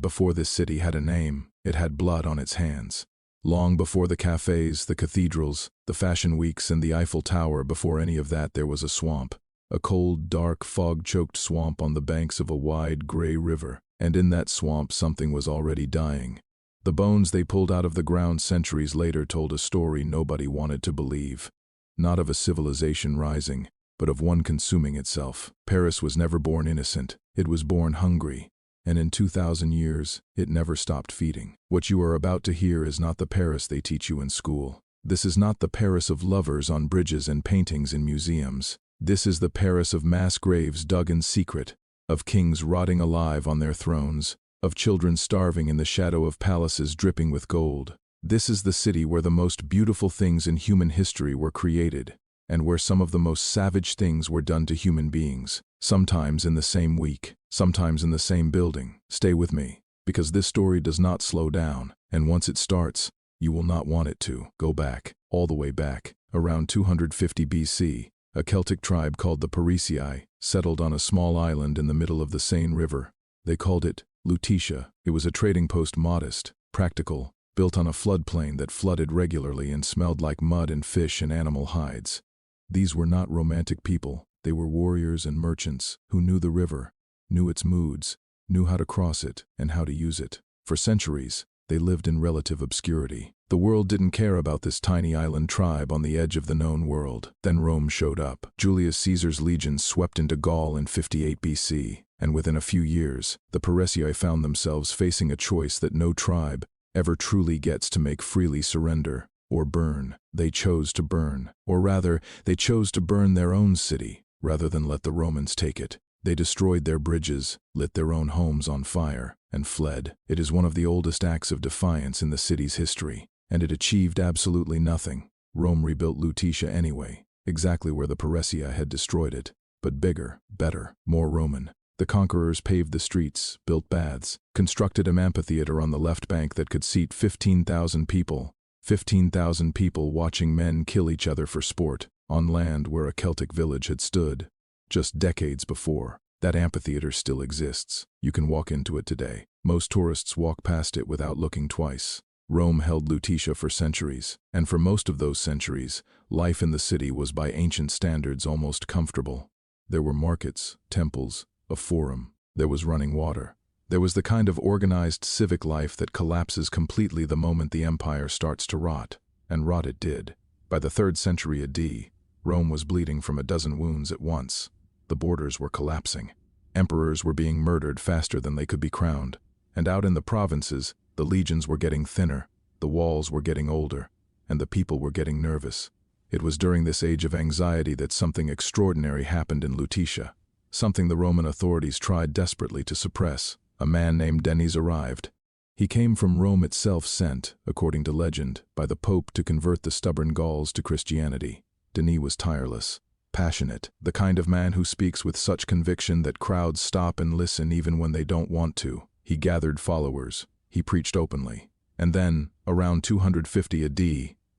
Before this city had a name, it had blood on its hands. Long before the cafes, the cathedrals, the fashion weeks, and the Eiffel Tower, before any of that, there was a swamp. A cold, dark, fog-choked swamp on the banks of a wide, gray river. And in that swamp, something was already dying. The bones they pulled out of the ground centuries later told a story nobody wanted to believe. Not of a civilization rising, but of one consuming itself. Paris was never born innocent. It was born hungry. And in 2,000 years, it never stopped feeding. What you are about to hear is not the Paris they teach you in school. This is not the Paris of lovers on bridges and paintings in museums. This is the Paris of mass graves dug in secret, of kings rotting alive on their thrones, of children starving in the shadow of palaces dripping with gold. This is the city where the most beautiful things in human history were created, and where some of the most savage things were done to human beings, sometimes in the same week, sometimes in the same building. Stay with me, because this story does not slow down, and once it starts, you will not want it to. Go back, all the way back. Around 250 BC, a Celtic tribe called the Parisii settled on a small island in the middle of the Seine River. They called it Lutetia. It was a trading post, modest, practical, built on a floodplain that flooded regularly and smelled like mud and fish and animal hides. These were not romantic people. They were warriors and merchants who knew the river, knew its moods, knew how to cross it and how to use it. For centuries, they lived in relative obscurity. The world didn't care about this tiny island tribe on the edge of the known world. Then Rome showed up. Julius Caesar's legions swept into Gaul in 58 BC, and within a few years, the Parisii found themselves facing a choice that no tribe ever truly gets to make: freely surrender or burn. They chose to burn, or rather, they chose to burn their own city rather than let the Romans take it. They destroyed their bridges, lit their own homes on fire, and fled. It is one of the oldest acts of defiance in the city's history, and it achieved absolutely nothing. Rome rebuilt Lutetia anyway, exactly where the Parisii had destroyed it, but bigger, better, more Roman. The conquerors paved the streets, built baths, constructed an amphitheater on the left bank that could seat 15,000 people. 15,000 people watching men kill each other for sport, on land where a Celtic village had stood. Just decades before, that amphitheater still exists. You can walk into it today. Most tourists walk past it without looking twice. Rome held Lutetia for centuries, and for most of those centuries, life in the city was by ancient standards almost comfortable. There were markets, temples, a forum. There was running water. There was the kind of organized civic life that collapses completely the moment the empire starts to rot, and rot it did. By the 3rd century AD, Rome was bleeding from a dozen wounds at once. The borders were collapsing. Emperors were being murdered faster than they could be crowned. And out in the provinces, the legions were getting thinner, the walls were getting older, and the people were getting nervous. It was during this age of anxiety that something extraordinary happened in Lutetia, something the Roman authorities tried desperately to suppress. A man named Denis arrived. He came from Rome itself, sent, according to legend, by the Pope to convert the stubborn Gauls to Christianity. Denis was tireless, passionate, the kind of man who speaks with such conviction that crowds stop and listen even when they don't want to. He gathered followers. He preached openly. And then, around 250 AD,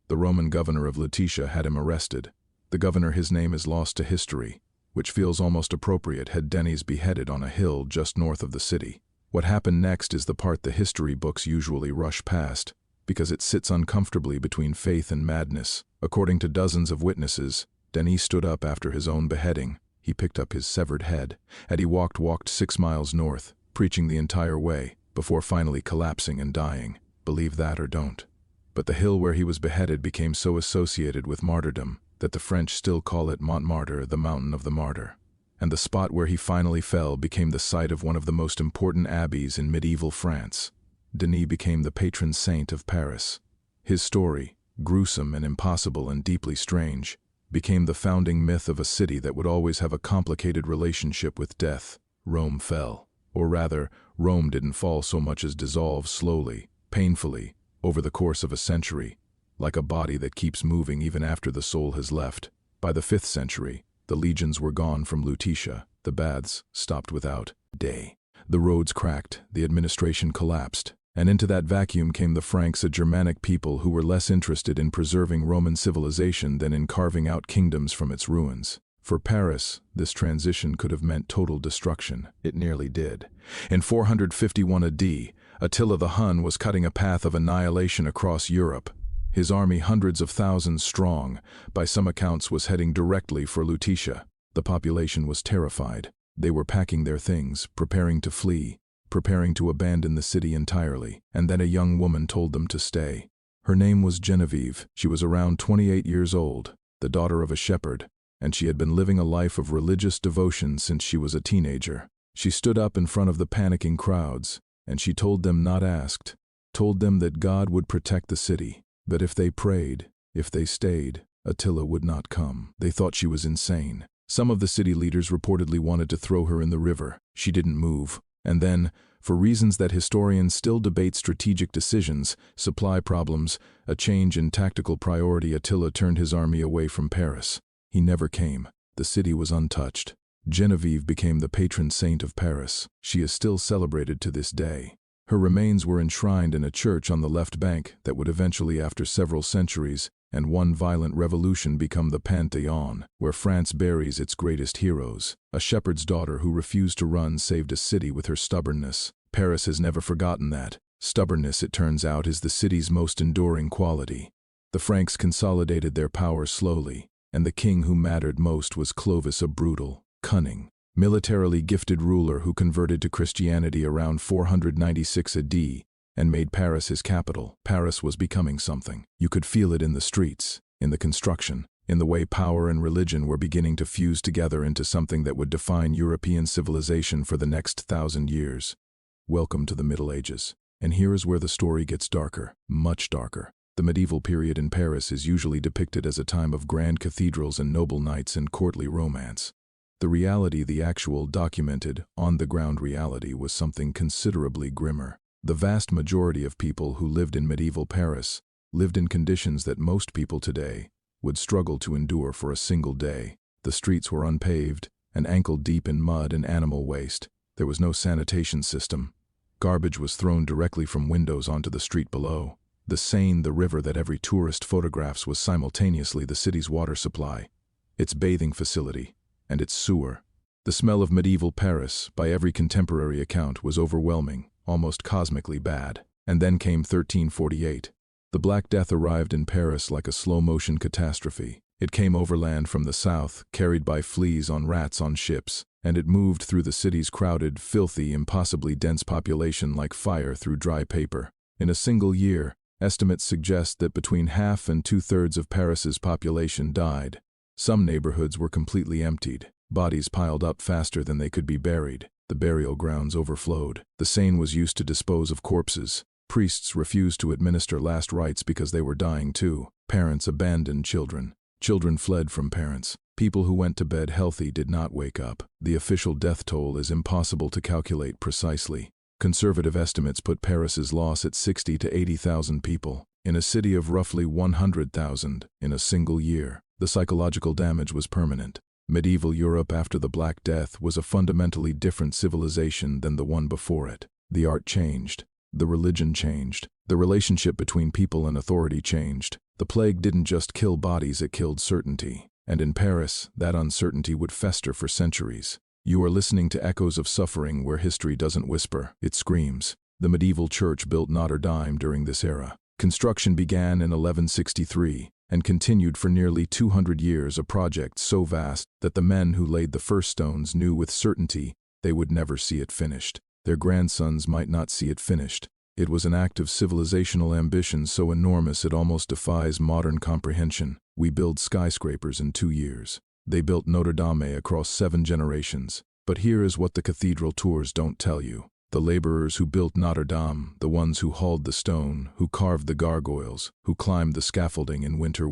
the Roman governor of Lutetia had him arrested. The governor, his name is lost to history, which feels almost appropriate, had Denis beheaded on a hill just north of the city. What happened next is the part the history books usually rush past, because it sits uncomfortably between faith and madness. According to dozens of witnesses, Denis stood up after his own beheading. He picked up his severed head, and he walked 6 miles north, preaching the entire way, before finally collapsing and dying. Believe that or don't. But the hill where he was beheaded became so associated with martyrdom that the French still call it Montmartre, the mountain of the martyr. And the spot where he finally fell became the site of one of the most important abbeys in medieval France. Denis became the patron saint of Paris. His story, gruesome and impossible and deeply strange, became the founding myth of a city that would always have a complicated relationship with death. Rome fell. Or rather, Rome didn't fall so much as dissolve slowly, painfully, over the course of a century, like a body that keeps moving even after the soul has left. By the 5th century, the legions were gone from Lutetia. The baths stopped without day. The roads cracked, the administration collapsed, and into that vacuum came the Franks, a Germanic people who were less interested in preserving Roman civilization than in carving out kingdoms from its ruins. For Paris, this transition could have meant total destruction. It nearly did. In 451 AD, Attila the Hun was cutting a path of annihilation across Europe. His army, hundreds of thousands strong, by some accounts was heading directly for Lutetia. The population was terrified. They were packing their things, preparing to flee, preparing to abandon the city entirely, and then a young woman told them to stay. Her name was Genevieve. She was around 28 years old, the daughter of a shepherd, and she had been living a life of religious devotion since she was a teenager. She stood up in front of the panicking crowds, and she told them, not asked, told them that God would protect the city, that if they prayed, if they stayed, Attila would not come. They thought she was insane. Some of the city leaders reportedly wanted to throw her in the river. She didn't move. And then, for reasons that historians still debate, strategic decisions, supply problems, a change in tactical priority, Attila turned his army away from Paris. He never came. The city was untouched. Genevieve became the patron saint of Paris. She is still celebrated to this day. Her remains were enshrined in a church on the left bank that would eventually, after several centuries and one violent revolution, become the Panthéon, where France buries its greatest heroes. A shepherd's daughter who refused to run saved a city with her stubbornness. Paris has never forgotten that. Stubbornness, it turns out, is the city's most enduring quality. The Franks consolidated their power slowly, and the king who mattered most was Clovis, a brutal, cunning, militarily gifted ruler who converted to Christianity around 496 AD and made Paris his capital. Paris was becoming something. You could feel it in the streets, in the construction, in the way power and religion were beginning to fuse together into something that would define European civilization for the next 1,000 years. Welcome to the Middle Ages. And here is where the story gets darker, much darker. The medieval period in Paris is usually depicted as a time of grand cathedrals and noble knights and courtly romance. The reality, the actual, documented, on-the-ground reality, was something considerably grimmer. The vast majority of people who lived in medieval Paris lived in conditions that most people today would struggle to endure for a single day. The streets were unpaved and ankle-deep in mud and animal waste. There was no sanitation system. Garbage was thrown directly from windows onto the street below. The Seine, the river that every tourist photographs, was simultaneously the city's water supply, its bathing facility, and its sewer. The smell of medieval Paris, by every contemporary account, was overwhelming, almost cosmically bad. And then came 1348. The Black Death arrived in Paris like a slow-motion catastrophe. It came overland from the south, carried by fleas on rats on ships, and it moved through the city's crowded, filthy, impossibly dense population like fire through dry paper. In a single year, estimates suggest that between half and two-thirds of Paris's population died. Some neighborhoods were completely emptied. Bodies piled up faster than they could be buried. The burial grounds overflowed. The Seine was used to dispose of corpses. Priests refused to administer last rites because they were dying too. Parents abandoned children. Children fled from parents. People who went to bed healthy did not wake up. The official death toll is impossible to calculate precisely. Conservative estimates put Paris's loss at 60 to 80,000 people, in a city of roughly 100,000, in a single year. The psychological damage was permanent. Medieval Europe after the Black Death was a fundamentally different civilization than the one before it. The art changed. The religion changed. The relationship between people and authority changed. The plague didn't just kill bodies, it killed certainty. And in Paris, that uncertainty would fester for centuries. You are listening to echoes of suffering where history doesn't whisper, it screams. The medieval church built Notre Dame during this era. Construction began in 1163 and continued for nearly 200 years, a project so vast that the men who laid the first stones knew with certainty they would never see it finished. Their grandsons might not see it finished. It was an act of civilizational ambition so enormous it almost defies modern comprehension. We build skyscrapers in 2 years. They built Notre Dame across 7 generations. But here is what the cathedral tours don't tell you. The laborers who built Notre Dame, the ones who hauled the stone, who carved the gargoyles, who climbed the scaffolding in winter,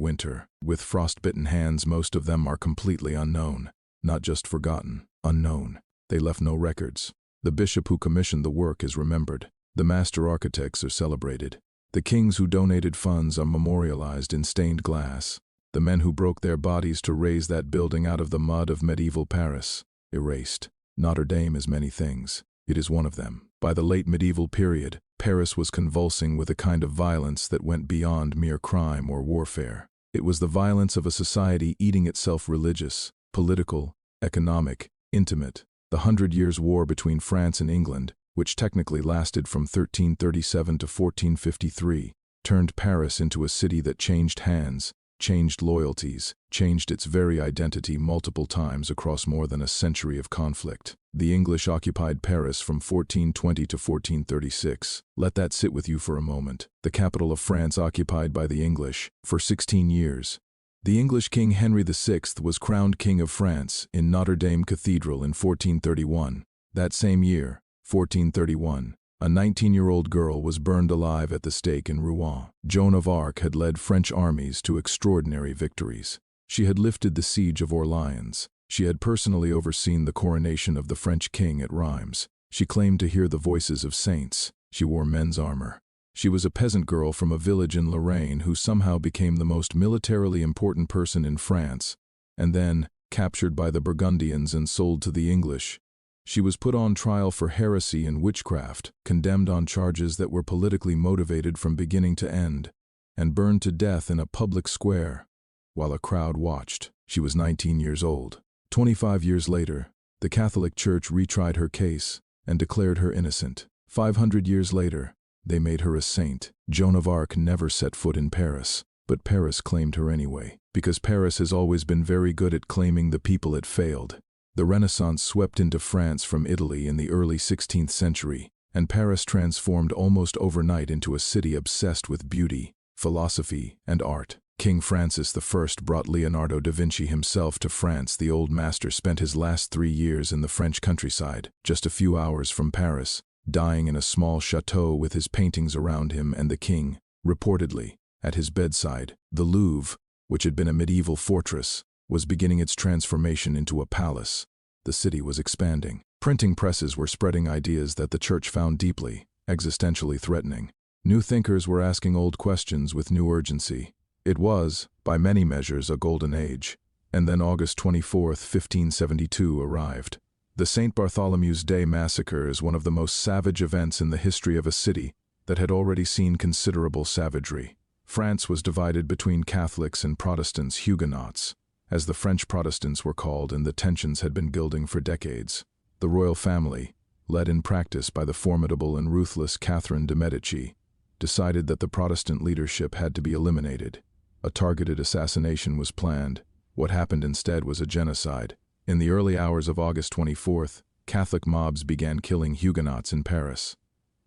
with frostbitten hands, most of them are completely unknown. Not just forgotten, unknown. They left no records. The bishop who commissioned the work is remembered. The master architects are celebrated. The kings who donated funds are memorialized in stained glass. The men who broke their bodies to raise that building out of the mud of medieval Paris, erased. Notre Dame is many things. It is one of them. By the late medieval period, Paris was convulsing with a kind of violence that went beyond mere crime or warfare. It was the violence of a society eating itself religious, political, economic, intimate. The 100 Years' War between France and England, which technically lasted from 1337 to 1453, turned Paris into a city that changed hands, changed loyalties, changed its very identity multiple times across more than a century of conflict. The English occupied Paris from 1420 to 1436. Let that sit with you for a moment. The capital of France occupied by the English for 16 years. The English King Henry VI was crowned King of France in Notre Dame Cathedral in 1431. That same year, 1431, a 19-year-old girl was burned alive at the stake in Rouen. Joan of Arc had led French armies to extraordinary victories. She had lifted the siege of Orleans. She had personally overseen the coronation of the French king at Reims. She claimed to hear the voices of saints. She wore men's armor. She was a peasant girl from a village in Lorraine who somehow became the most militarily important person in France, and then, captured by the Burgundians and sold to the English, she was put on trial for heresy and witchcraft, condemned on charges that were politically motivated from beginning to end, and burned to death in a public square, while a crowd watched. She was 19 years old. 25 years later, the Catholic Church retried her case and declared her innocent. 500 years later, they made her a saint. Joan of Arc never set foot in Paris, but Paris claimed her anyway, because Paris has always been very good at claiming the people it failed. The Renaissance swept into France from Italy in the early 16th century, and Paris transformed almost overnight into a city obsessed with beauty, philosophy, and art. King Francis I brought Leonardo da Vinci himself to France. The old master spent his last 3 years in the French countryside, just a few hours from Paris, dying in a small chateau with his paintings around him and the king, reportedly, at his bedside. The Louvre, which had been a medieval fortress, was beginning its transformation into a palace. The city was expanding. Printing presses were spreading ideas that the church found deeply, existentially threatening. New thinkers were asking old questions with new urgency. It was, by many measures, a golden age. And then August 24, 1572 arrived. The St. Bartholomew's Day massacre is one of the most savage events in the history of a city that had already seen considerable savagery. France was divided between Catholics and Protestants, Huguenots, as the French Protestants were called, and the tensions had been building for decades. The royal family, led in practice by the formidable and ruthless Catherine de' Medici, decided that the Protestant leadership had to be eliminated. A targeted assassination was planned. What happened instead was a genocide. In the early hours of August 24th, Catholic mobs began killing Huguenots in Paris.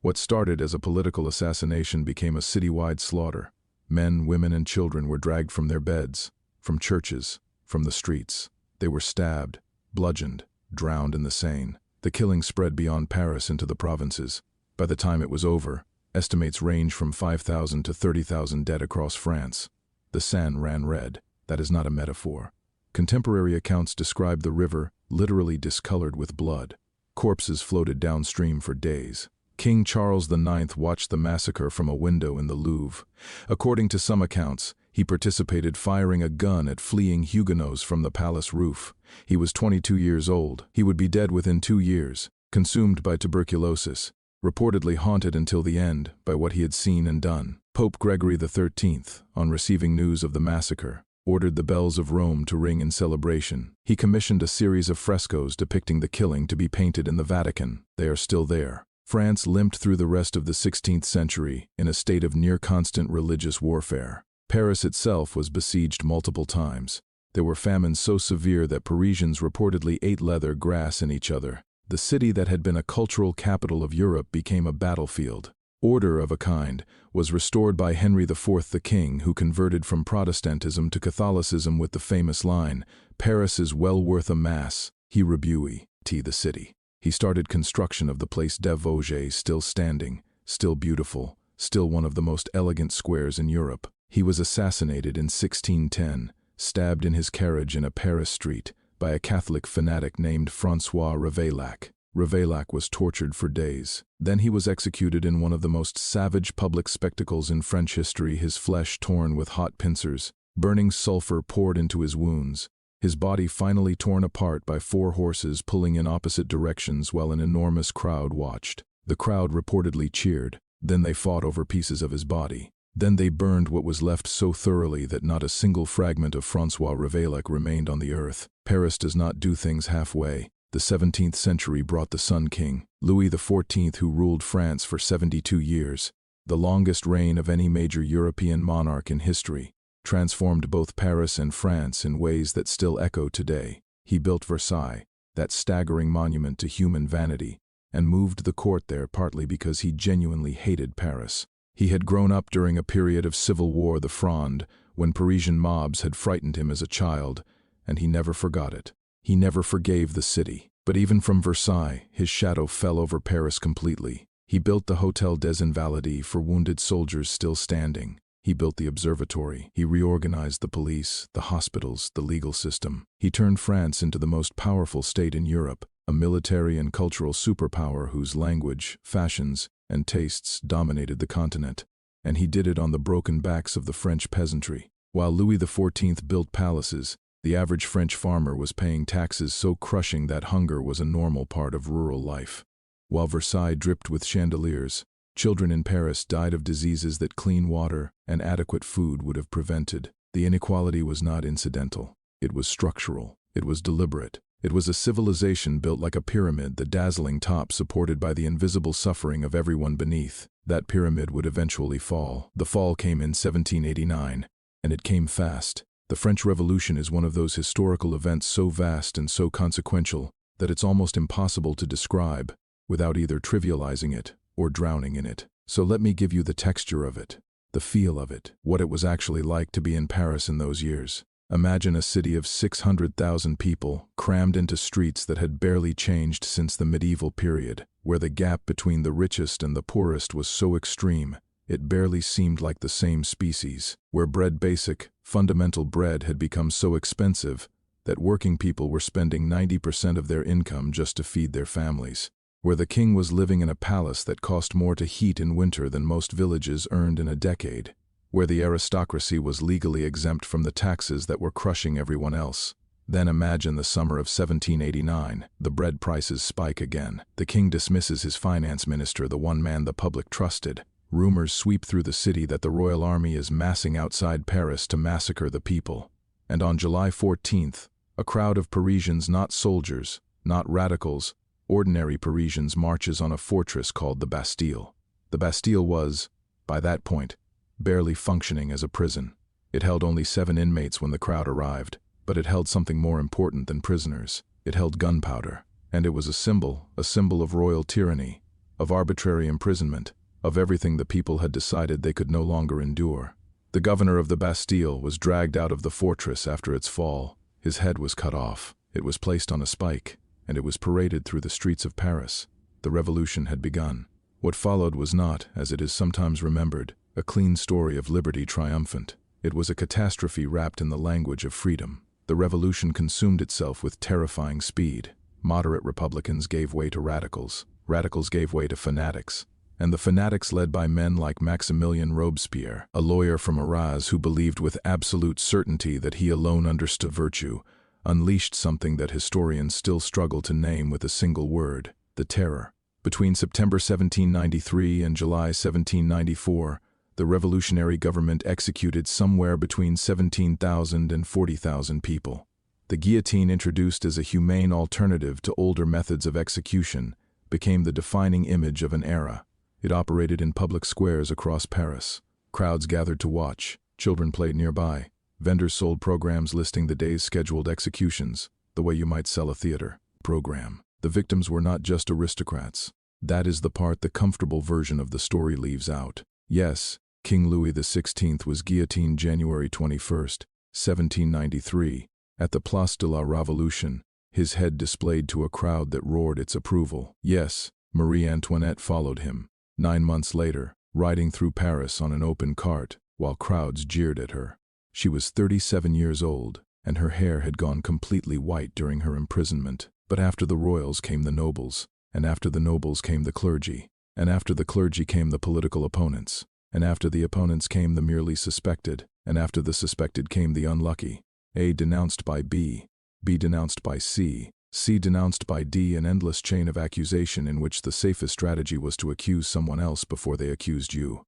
What started as a political assassination became a citywide slaughter. Men, women, and children were dragged from their beds, from churches, from the streets. They were stabbed, bludgeoned, drowned in the Seine. The killing spread beyond Paris into the provinces. By the time it was over, estimates range from 5,000 to 30,000 dead across France. The Seine ran red. That is not a metaphor. Contemporary accounts describe the river literally discolored with blood. Corpses floated downstream for days. King Charles IX watched the massacre from a window in the Louvre. According to some accounts, he participated firing a gun at fleeing Huguenots from the palace roof. He was 22 years old. He would be dead within 2 years, consumed by tuberculosis, reportedly haunted until the end by what he had seen and done. Pope Gregory XIII, on receiving news of the massacre, ordered the bells of Rome to ring in celebration. He commissioned a series of frescoes depicting the killing to be painted in the Vatican. They are still there. France limped through the rest of the 16th century in a state of near-constant religious warfare. Paris itself was besieged multiple times. There were famines so severe that Parisians reportedly ate leather grass in each other. The city that had been a cultural capital of Europe became a battlefield. Order of a kind was restored by Henry IV the King, who converted from Protestantism to Catholicism with the famous line, "Paris is well worth a mass." He rebuilt the city. He started construction of the Place des Vosges, still standing, still beautiful, still one of the most elegant squares in Europe. He was assassinated in 1610, stabbed in his carriage in a Paris street, by a Catholic fanatic named François Ravaillac. Ravaillac was tortured for days. Then he was executed in one of the most savage public spectacles in French history, his flesh torn with hot pincers, burning sulfur poured into his wounds, his body finally torn apart by 4 horses pulling in opposite directions while an enormous crowd watched. The crowd reportedly cheered. Then they fought over pieces of his body. Then they burned what was left so thoroughly that not a single fragment of François Rabelais remained on the earth. Paris does not do things halfway. The 17th century brought the Sun King, Louis XIV, who ruled France for 72 years, the longest reign of any major European monarch in history, transformed both Paris and France in ways that still echo today. He built Versailles, that staggering monument to human vanity, and moved the court there partly because he genuinely hated Paris. He had grown up during a period of civil war, the Fronde, when Parisian mobs had frightened him as a child, and he never forgot it. He never forgave the city. But even from Versailles, his shadow fell over Paris completely. He built the Hôtel des Invalides for wounded soldiers still standing. He built the observatory. He reorganized the police, the hospitals, the legal system. He turned France into the most powerful state in Europe, a military and cultural superpower whose language, fashions, and tastes dominated the continent. And he did it on the broken backs of the French peasantry. While Louis XIV built palaces, the average French farmer was paying taxes so crushing that hunger was a normal part of rural life. While Versailles dripped with chandeliers, children in Paris died of diseases that clean water and adequate food would have prevented. The inequality was not incidental. It was structural. It was deliberate. It was a civilization built like a pyramid, the dazzling top supported by the invisible suffering of everyone beneath. That pyramid would eventually fall. The fall came in 1789, and it came fast. The French Revolution is one of those historical events so vast and so consequential that it's almost impossible to describe without either trivializing it or drowning in it. So let me give you the texture of it, the feel of it, what it was actually like to be in Paris in those years. Imagine a city of 600,000 people crammed into streets that had barely changed since the medieval period, where the gap between the richest and the poorest was so extreme, it barely seemed like the same species, where basic, fundamental bread had become so expensive that working people were spending 90% of their income just to feed their families, where the king was living in a palace that cost more to heat in winter than most villages earned in a decade, where the aristocracy was legally exempt from the taxes that were crushing everyone else. Then imagine the summer of 1789. The bread prices spike again. The king dismisses his finance minister, the one man the public trusted. Rumors sweep through the city that the royal army is massing outside Paris to massacre the people. And on July 14th, a crowd of Parisians, not soldiers, not radicals, ordinary Parisians, marches on a fortress called the Bastille. The Bastille was, by that point, barely functioning as a prison. It held only 7 inmates when the crowd arrived, but it held something more important than prisoners. It held gunpowder, and it was a symbol of royal tyranny, of arbitrary imprisonment, of everything the people had decided they could no longer endure. The governor of the Bastille was dragged out of the fortress after its fall. His head was cut off, it was placed on a spike, and it was paraded through the streets of Paris. The revolution had begun. What followed was not, as it is sometimes remembered, a clean story of liberty triumphant. It was a catastrophe wrapped in the language of freedom. The revolution consumed itself with terrifying speed. Moderate Republicans gave way to radicals. Radicals gave way to fanatics. And the fanatics, led by men like Maximilien Robespierre, a lawyer from Arras who believed with absolute certainty that he alone understood virtue, unleashed something that historians still struggle to name with a single word: the terror. Between September 1793 and July 1794, the revolutionary government executed somewhere between 17,000 and 40,000 people. The guillotine, introduced as a humane alternative to older methods of execution, became the defining image of an era. It operated in public squares across Paris. Crowds gathered to watch. Children played nearby. Vendors sold programs listing the day's scheduled executions, the way you might sell a theater program. The victims were not just aristocrats. That is the part the comfortable version of the story leaves out. Yes, King Louis XVI was guillotined January 21, 1793, at the Place de la Révolution, his head displayed to a crowd that roared its approval. Yes, Marie Antoinette followed him, 9 months later, riding through Paris on an open cart, while crowds jeered at her. She was 37 years old, and her hair had gone completely white during her imprisonment. But after the royals came the nobles, and after the nobles came the clergy, and after the clergy came the political opponents, and after the opponents came the merely suspected, and after the suspected came the unlucky. A denounced by B denounced by C denounced by D, an endless chain of accusation in which the safest strategy was to accuse someone else before they accused you.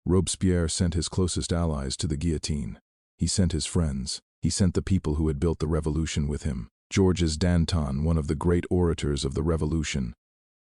Robespierre sent his closest allies to the guillotine. He sent his friends. He sent the people who had built the revolution with him. Georges Danton, one of the great orators of the revolution,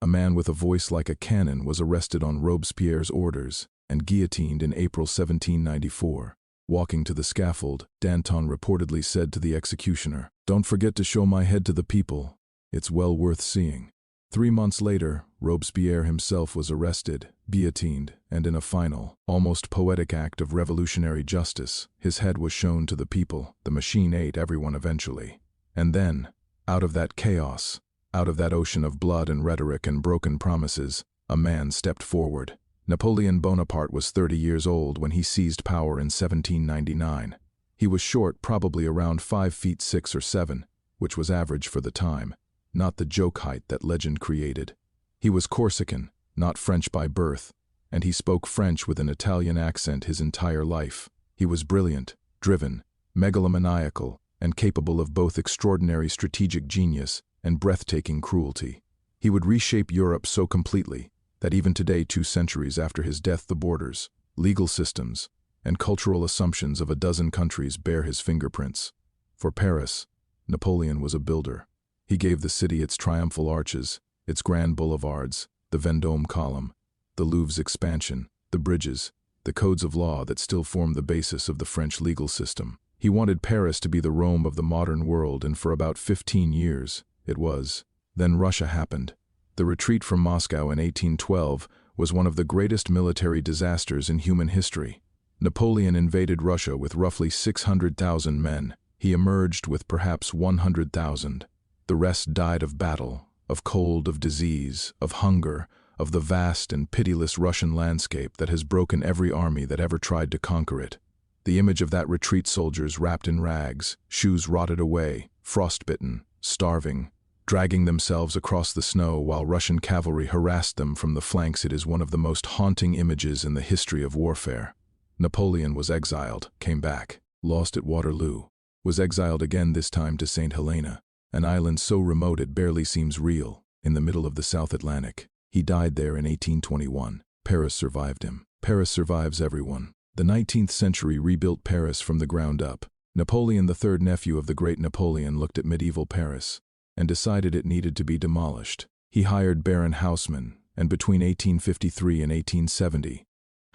a man with a voice like a cannon, was arrested on Robespierre's orders and guillotined in April 1794. Walking to the scaffold, Danton reportedly said to the executioner, "Don't forget to show my head to the people. It's well worth seeing." 3 months later, Robespierre himself was arrested, guillotined, and in a final, almost poetic act of revolutionary justice, his head was shown to the people. The machine ate everyone eventually. And then, out of that chaos, out of that ocean of blood and rhetoric and broken promises, a man stepped forward. Napoleon Bonaparte was 30 years old when he seized power in 1799. He was short, probably around 5 feet 6 or 7, which was average for the time, not the joke height that legend created. He was Corsican, not French by birth, and he spoke French with an Italian accent his entire life. He was brilliant, driven, megalomaniacal, and capable of both extraordinary strategic genius and breathtaking cruelty. He would reshape Europe so completely that even today, 2 centuries after his death, the borders, legal systems, and cultural assumptions of a dozen countries bear his fingerprints. For Paris, Napoleon was a builder. He gave the city its triumphal arches, its grand boulevards, the Vendôme column, the Louvre's expansion, the bridges, the codes of law that still form the basis of the French legal system. He wanted Paris to be the Rome of the modern world, and for about 15 years, it was. Then Russia happened. The retreat from Moscow in 1812 was one of the greatest military disasters in human history. Napoleon invaded Russia with roughly 600,000 men. He emerged with perhaps 100,000. The rest died of battle, of cold, of disease, of hunger, of the vast and pitiless Russian landscape that has broken every army that ever tried to conquer it. The image of that retreat, soldiers wrapped in rags, shoes rotted away, frostbitten, starving, dragging themselves across the snow while Russian cavalry harassed them from the flanks. It is one of the most haunting images in the history of warfare. Napoleon was exiled, came back, lost at Waterloo, was exiled again, this time to St. Helena, an island so remote it barely seems real, in the middle of the South Atlantic. He died there in 1821. Paris survived him. Paris survives everyone. The 19th century rebuilt Paris from the ground up. Napoleon III, nephew of the great Napoleon, looked at medieval Paris and decided it needed to be demolished. He hired Baron Haussmann, and between 1853 and 1870,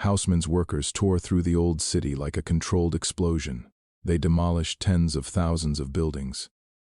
Haussmann's workers tore through the old city like a controlled explosion. They demolished tens of thousands of buildings.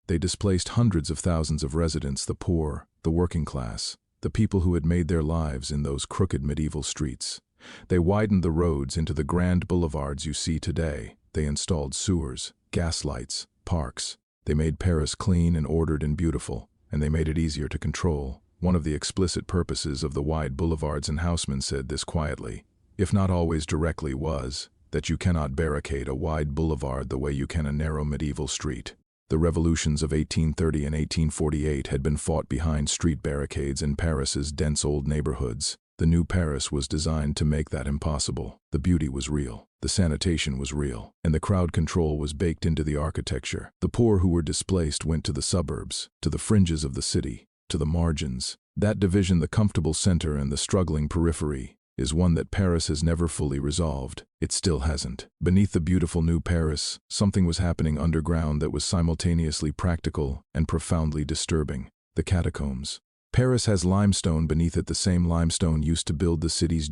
They displaced hundreds of thousands of residents, the poor, the working class, the people who had made their lives in those crooked medieval streets. They widened the roads into the grand boulevards you see today. They installed sewers, gas lights, parks. They made Paris clean and ordered and beautiful, and they made it easier to control. One of the explicit purposes of the wide boulevards, and Haussmann said this quietly, if not always directly, was that you cannot barricade a wide boulevard the way you can a narrow medieval street. The revolutions of 1830 and 1848 had been fought behind street barricades in Paris's dense old neighborhoods. The new Paris was designed to make that impossible. The beauty was real, the sanitation was real, and the crowd control was baked into the architecture. The poor who were displaced went to the suburbs, to the fringes of the city, to the margins. That division, the comfortable center and the struggling periphery, is one that Paris has never fully resolved. It still hasn't. Beneath the beautiful new Paris, something was happening underground that was simultaneously practical and profoundly disturbing. The catacombs. Paris has limestone beneath it, the same limestone used to build the city's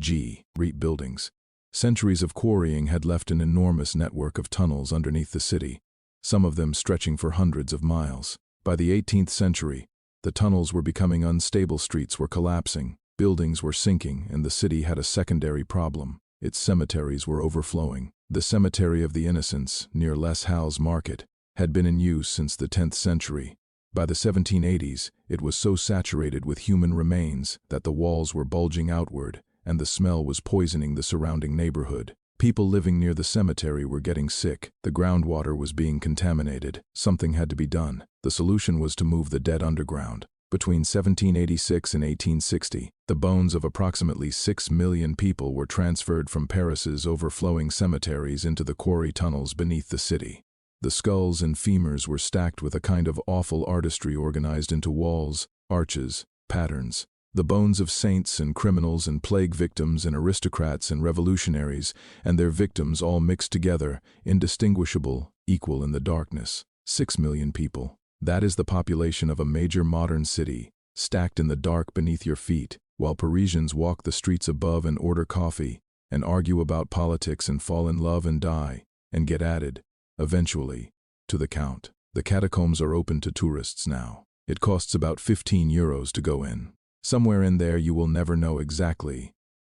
REIT buildings. Centuries of quarrying had left an enormous network of tunnels underneath the city, some of them stretching for hundreds of miles. By the 18th century, the tunnels were becoming unstable, streets were collapsing, buildings were sinking, and the city had a secondary problem. Its cemeteries were overflowing. The Cemetery of the Innocents, near Les Halles Market, had been in use since the 10th century. By the 1780s, it was so saturated with human remains that the walls were bulging outward, and the smell was poisoning the surrounding neighborhood. People living near the cemetery were getting sick. The groundwater was being contaminated. Something had to be done. The solution was to move the dead underground. Between 1786 and 1860, the bones of approximately 6 million people were transferred from Paris's overflowing cemeteries into the quarry tunnels beneath the city. The skulls and femurs were stacked with a kind of awful artistry organized into walls, arches, patterns. The bones of saints and criminals and plague victims and aristocrats and revolutionaries and their victims all mixed together, indistinguishable, equal in the darkness. 6 million people. That is the population of a major modern city, stacked in the dark beneath your feet, while Parisians walk the streets above and order coffee, and argue about politics and fall in love and die, and get added, eventually, to the count. The catacombs are open to tourists now. It costs about €15 to go in. Somewhere in there you will never know exactly.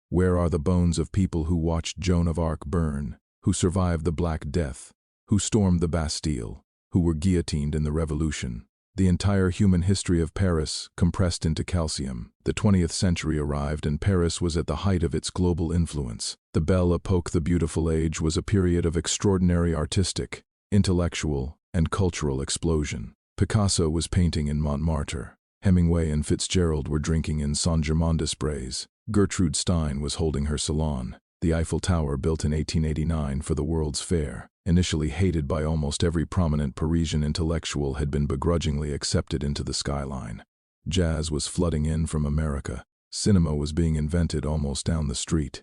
Where are the bones of people who watched Joan of Arc burn, who survived the Black Death, who stormed the Bastille, who were guillotined in the Revolution? The entire human history of Paris compressed into calcium. The 20th century arrived and Paris was at the height of its global influence. The Belle Époque, the Beautiful Age, was a period of extraordinary artistic, intellectual, and cultural explosion. Picasso was painting in Montmartre. Hemingway and Fitzgerald were drinking in Saint-Germain-des-Prés. Gertrude Stein was holding her salon. The Eiffel Tower, built in 1889 for the World's Fair, initially hated by almost every prominent Parisian intellectual, had been begrudgingly accepted into the skyline. Jazz was flooding in from America. Cinema was being invented almost down the street.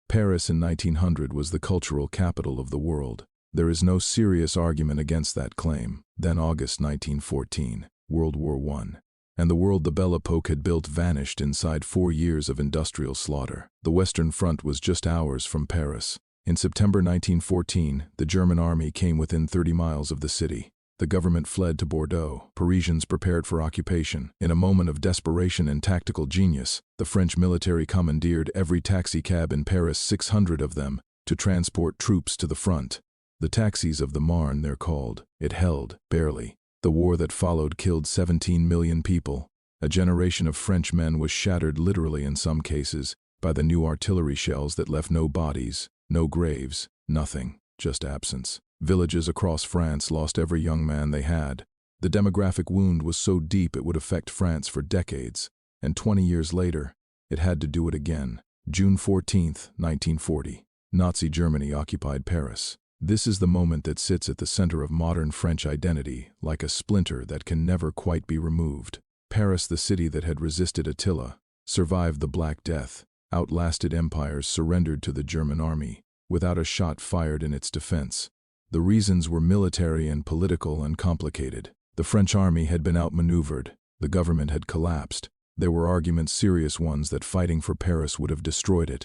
Paris in 1900 was the cultural capital of the world. There is no serious argument against that claim. Then August 1914, World War I. And the world the Belle Époque had built vanished inside 4 years of industrial slaughter. The Western Front was just hours from Paris. In September 1914, the German army came within 30 miles of the city. The government fled to Bordeaux. Parisians prepared for occupation. In a moment of desperation and tactical genius, the French military commandeered every taxicab in Paris, 600 of them, to transport troops to the front. The taxis of the Marne, they're called. It held, barely. The war that followed killed 17 million people. A generation of French men was shattered, literally in some cases, by the new artillery shells that left no bodies, no graves, nothing, just absence. Villages across France lost every young man they had. The demographic wound was so deep it would affect France for decades, and 20 years later, it had to do it again. June 14, 1940. Nazi Germany occupied Paris. This is the moment that sits at the center of modern French identity, like a splinter that can never quite be removed. Paris, the city that had resisted Attila, survived the Black Death, outlasted empires, surrendered to the German army, without a shot fired in its defense. The reasons were military and political and complicated. The French army had been outmaneuvered. The government had collapsed. There were arguments, serious ones, that fighting for Paris would have destroyed it,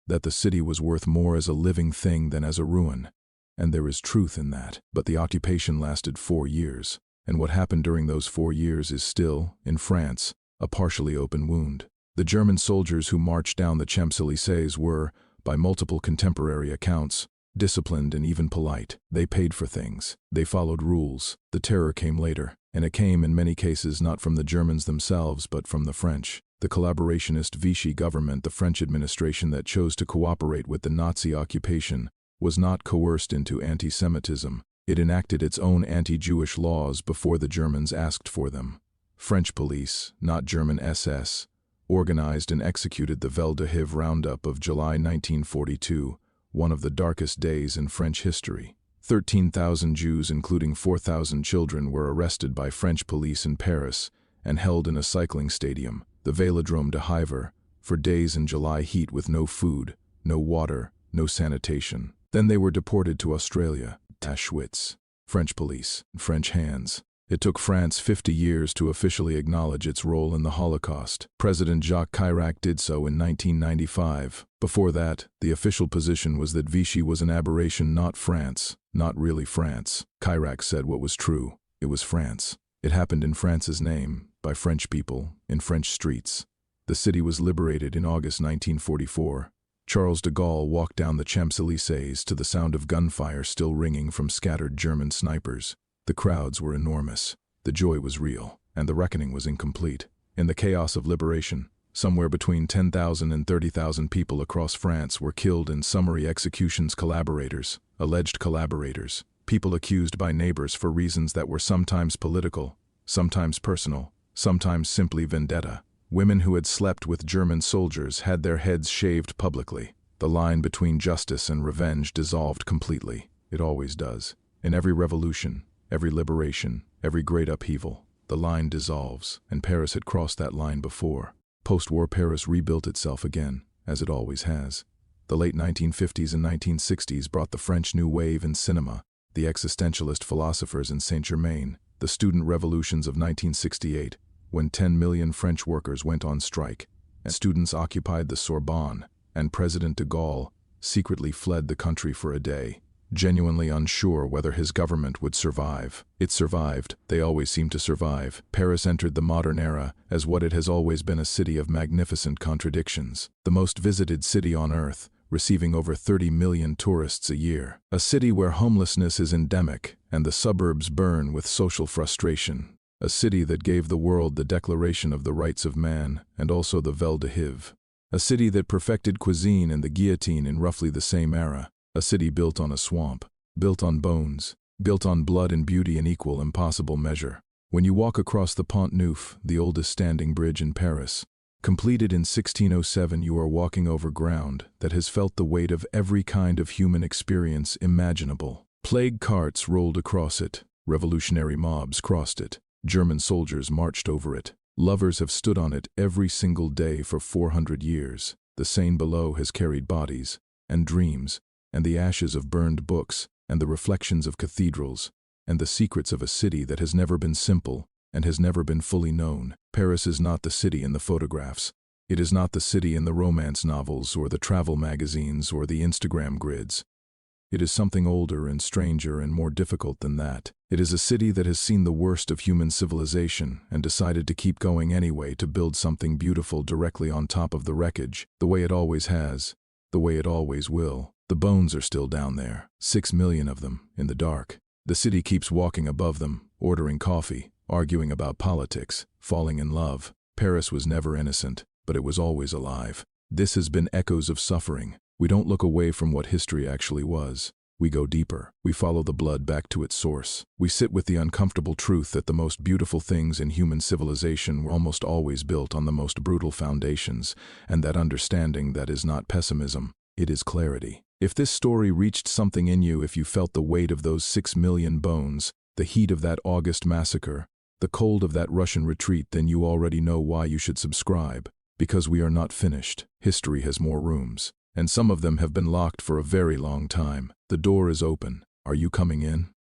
that the city was worth more as a living thing than as a ruin. And there is truth in that. But the occupation lasted 4 years, and what happened during those 4 years is still, in France, a partially open wound. The German soldiers who marched down the Champs-Élysées were, by multiple contemporary accounts, disciplined and even polite. They paid for things. They followed rules. The terror came later, and it came in many cases not from the Germans themselves but from the French. The collaborationist Vichy government, the French administration that chose to cooperate with the Nazi occupation, was not coerced into anti-Semitism. It enacted its own anti-Jewish laws before the Germans asked for them. French police, not German SS, organized and executed the Vel de Hiv roundup of July 1942, one of the darkest days in French history. 13,000 Jews, including 4,000 children, were arrested by French police in Paris and held in a cycling stadium, the Vélodrome de Hiver, for days in July heat with no food, no water, no sanitation. Then they were deported to Australia, Auschwitz. French police, French hands. It took France 50 years to officially acknowledge its role in the Holocaust. President Jacques Chirac did so in 1995. Before that, the official position was that Vichy was an aberration, not France, not really France. Chirac said what was true. It was France. It happened in France's name, by French people, in French streets. The city was liberated in August 1944. Charles de Gaulle walked down the Champs-Élysées to the sound of gunfire still ringing from scattered German snipers. The crowds were enormous. The joy was real, and the reckoning was incomplete. In the chaos of liberation, somewhere between 10,000 and 30,000 people across France were killed in summary executions. Collaborators, alleged collaborators, people accused by neighbors for reasons that were sometimes political, sometimes personal, sometimes simply vendetta. Women who had slept with German soldiers had their heads shaved publicly. The line between justice and revenge dissolved completely. It always does. In every revolution, every liberation, every great upheaval, the line dissolves, and Paris had crossed that line before. Post-war Paris rebuilt itself again, as it always has. The late 1950s and 1960s brought the French New Wave in cinema, the existentialist philosophers in Saint-Germain, the student revolutions of 1968, when 10 million French workers went on strike, and students occupied the Sorbonne, and President de Gaulle secretly fled the country for a day, genuinely unsure whether his government would survive. It survived. They always seem to survive. Paris entered the modern era as what it has always been, a city of magnificent contradictions. The most visited city on earth, receiving over 30 million tourists a year. A city where homelessness is endemic and the suburbs burn with social frustration. A city that gave the world the Declaration of the Rights of Man and also the Vel de Hiv. A city that perfected cuisine and the guillotine in roughly the same era. A city built on a swamp, built on bones, built on blood and beauty in equal impossible measure. When you walk across the Pont Neuf, the oldest standing bridge in Paris, completed in 1607, you are walking over ground that has felt the weight of every kind of human experience imaginable. Plague carts rolled across it, revolutionary mobs crossed it, German soldiers marched over it. Lovers have stood on it every single day for 400 years. The Seine below has carried bodies and dreams, and the ashes of burned books, and the reflections of cathedrals, and the secrets of a city that has never been simple and has never been fully known. Paris is not the city in the photographs. It is not the city in the romance novels or the travel magazines or the Instagram grids. It is something older and stranger and more difficult than that. It is a city that has seen the worst of human civilization and decided to keep going anyway, to build something beautiful directly on top of the wreckage, the way it always has, the way it always will. The bones are still down there, 6 million of them, in the dark. The city keeps walking above them, ordering coffee, arguing about politics, falling in love. Paris was never innocent, but it was always alive. This has been echoes of suffering. We don't look away from what history actually was. We go deeper. We follow the blood back to its source. We sit with the uncomfortable truth that the most beautiful things in human civilization were almost always built on the most brutal foundations, and that understanding that is not pessimism, it is clarity. If this story reached something in you, if you felt the weight of those 6 million bones, the heat of that August massacre, the cold of that Russian retreat, then you already know why you should subscribe. Because we are not finished. History has more rooms, and some of them have been locked for a very long time. The door is open. Are you coming in?